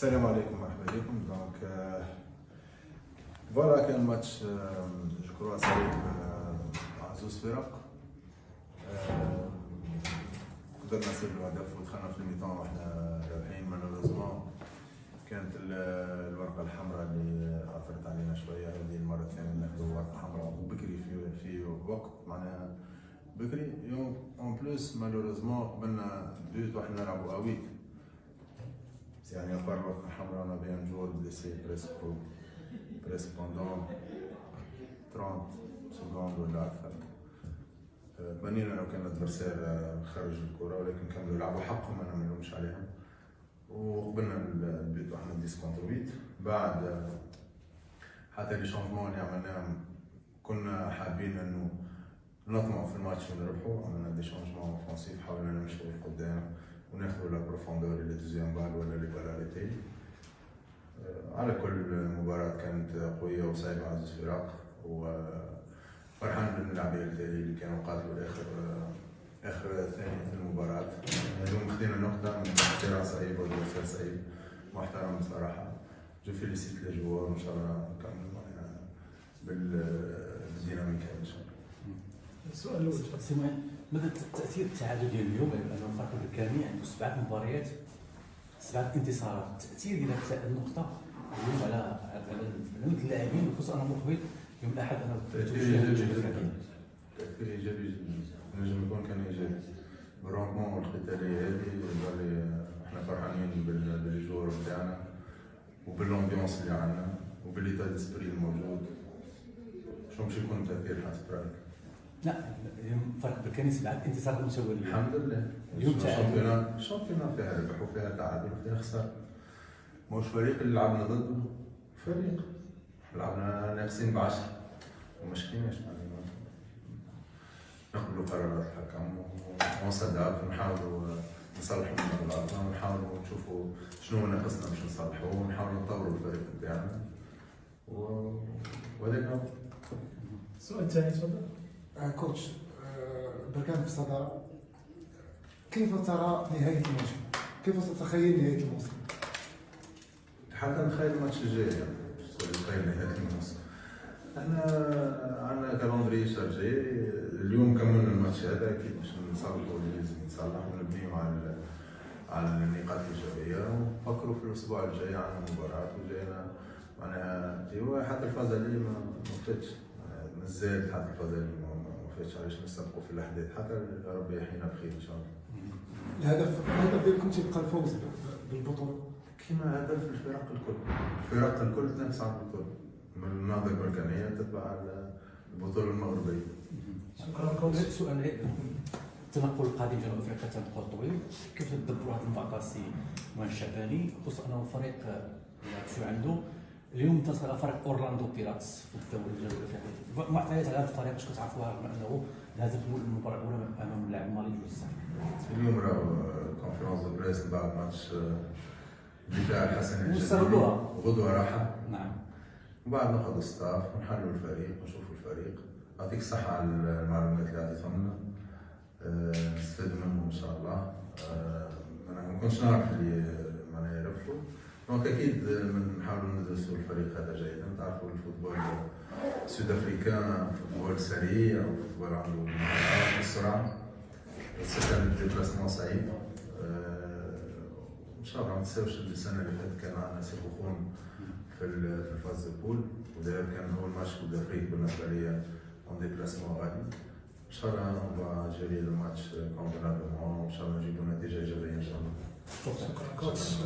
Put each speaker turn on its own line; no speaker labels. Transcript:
السلام عليكم، مرحبا بكم. دونك فوالا كان ماتش جو كرو صعيب مع زوز فرق. قدرنا نسجلوا هدف ودخلنا في الميطان واحنا رابحين. مالوريزمون كانت الورقه الحمراء اللي اثرت علينا شويه. هذه المره الثانيه ناخذوا ورقه حمراء وبكري في وقت معناها بكري. يوم اون بلوس مالوريزمون قبلنا بيوت واحنا نلعبوا اويت، يعني ابار الورقه الحمراء انا بين جوار بليسي بريسك بوندون 30 سكوند ولا اكثر. تمنينا لو كان الادفرسير خرج الكره، ولكن كملوا يلعبوا حقهم، انا ما نلومش عليهم. وقبلنا البيت واحنا 10 كونتر 8. بعد حتى لي شونجمون اللي عملناهم كنا حابين انه نطمعوا في الماتش ونربحوا. عملنا دي شونجمون اوفونسيف، حاولنا نمشوا لقدام وناخذوا لا بروفوندور اللي دوزيام بال ولا لي بال اريتي. على كل مباراة كانت قوية وصعيبة على زوج فرق، وفرحان باللاعبين اللي كانوا قاتلوا آخر ثانية في المباراة. اليوم خدينا نقطة من فرقة صعيبة ودفاع صعيب محترم بصراحة. جو فيليسيت لي جوار، وإن شاء الله نكمل بالديناميكا إن شاء الله.
السؤال الأول
سمعان، ماذا تأثير التعادل ديال اليوم؟ لأنه الفريق البركاني عنده 7 مباريات 7 انتصارات، التأثير ديال هذه النقطة اليوم على اللاعبين، خصوصا مقبل يوم الأحد. أنا
تأثير إيجابي جدا، نجم يكون كان إيجابي بالروندمون والقتالية هذه اللي احنا فرحانين بالجوار بتاعنا وبالأمبيونس اللي عندنا وبالإيتا ديسبري الموجود. شو باش يكون تأثير حسب رأيك؟
لا، اليوم فريق بركاني 7 انتصارات متوالية
الحمد لله.
اليوم
الشامبيون فيها ربح وفيها تعادل وفيها خسارة. مش فريق اللي لعبنا ضده فريق لعبنا ناقصين ب10 ومشكلناش. نقبلوا قرارات الحكم ونصدق ونحاولوا نصلحوا من اغلاطنا ونحاولوا نشوفوا شنو ناقصنا باش نصلحوا ونحاولوا نطوروا الفريق بتاعنا وهذاك هو.
السؤال الثاني تفضل.
كوتش، بركان في الصدارة، كيف ترى نهاية الموسم؟ كيف تتخيل نهاية الموسم؟
حتى نتخيل الماتش الجاي، نتخيل نهاية الموسم. احنا عندنا كالندري شارجي. اليوم كملنا الماتش هذا اكيد باش نصلحوا اللي لازم يتصلح ونبنيو على النقاط الايجابيه، ونفكروا في الاسبوع الجاي عندنا مباراه وجاينا معناها ايوا. حتى الفازالي ما فاتش مازال، حتى الفازالي ما فاتش. علاش نستبقوا في الاحداث حتى ربي يحيينا بخير ان شاء الله.
الهدف ديالكم تيبقى الفوز بالبطوله
كما هدف الفرق الكل تنافس على البطوله. من النهضه البركانيه تتبع البطوله المغربيه.
شكرا كوتش.
سؤال التنقل القادم جنوب افريقيا تنقل طويل، كيف تدبروا هذا المعطى السي مهند الشعباني، خصوصا انه الفريق شو عنده اليوم انتصر فريق اورلاندو بيراتس في الدوري الجنوب افريقي. معطيات على هذا الفريق باش كتعرفوها، بما انه هذا المباراه الاولى امام اللاعب المالي جوج.
اليوم راه كونفيرونس دو بريس بعد ماتش دفاع الحسن الجزائري وغدوه راحه.
نعم.
وبعد ناخذ الستاف ونحلوا الفريق ونشوفوا الفريق. يعطيك الصحة على المعلومات اللي عطيتهم لنا، نستفادوا منهم إن شاء الله. أنا ما كنتش نعرف اللي معناها يربحوا، دونك أكيد نحاولوا ندرسوا الفريق هذا جيدا. تعرفوا الفوتبول السود أفريكان فوتبول سريع وفوتبول عنده مهارات والسرعة، سيستم ديبلاسمون صعيب. إن شاء الله ما تنساوش السنة اللي فاتت كان عندنا سيخوخون في الفاز بول، وده كان هو الماتش كوب دافريك بالنسبه لي اون ديبلاسمون غادي. ان شاء الله نبغى جيري الماتش كونفينابلمون، وان شاء الله نجيبوا نتيجه ايجابيه ان شاء الله.
شكرا كوتش.